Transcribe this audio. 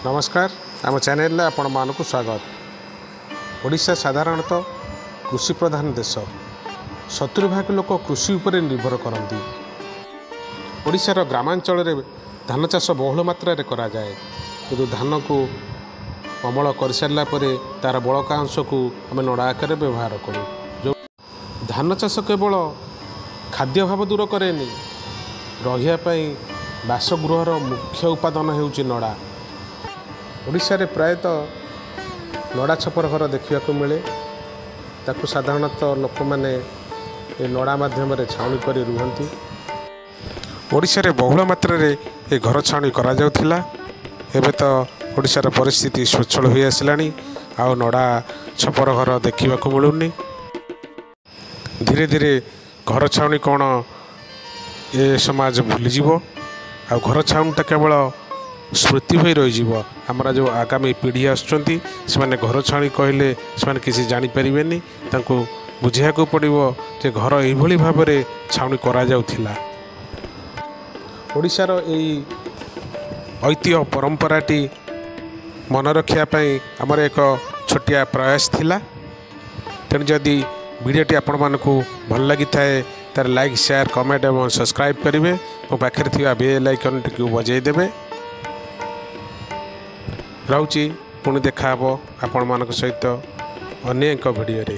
नमस्कार आम चैनल आपण मानक स्वागत। ओडिशा साधारणतः कृषि प्रधान देश। 70 भाग लोक कृषि उपर निर्भर करती। ओडिशार ग्रामांचल रे धान चाष बहुल मात्रा करा जाए, किंतु धान को अमल कर सारा पर तार बड़का अंश को आम नड़ा आकार व्यवहार करूँ। जो धान चाष केवल खाद्य भाव दूर करे रही बासगृहर मुख्य उपादान होउची नड़ा। ओडिशा रे प्रायतः नड़ा छपर घर देखा मिले। ताकू साधारणतः लोक मैंने नड़ा मध्यम छाउनी कर रुहंती। ओडिशा रे बहुल मात्रा रे ये घर छाउनी करा जाउथिला। एबे तो ओडिशार परिस्थिति स्वच्छल हो आसलानी। आ नड़ा छपर घर देखा मिलूनी। धीरे धीरे घर छाउनी कौन ये समाज भूलीज। आ घर छाउनीटा केवल स्मृति हो रही। आमर जो आगामी पीढ़ी आसुँच से घर छाणी कहले से किसी जापर बुझा पड़ो जे घर यही भाव में छाउनी करा जाउथिला। ओडिशार यही ऐतिह्य परंपराटी मन रखापी आमर एक छोटिया प्रयास थिला। तेणु जदि वीडियोटी आपण मानकु भल लगी थाए तार लाइक शेयर कमेंट और सब्सक्राइब करेंगे। मो पाखे थी बेल आइकन टी बजाईदेवे। रोची पुणी देखा आपण मान सहित अन्य एक वीडियो रे।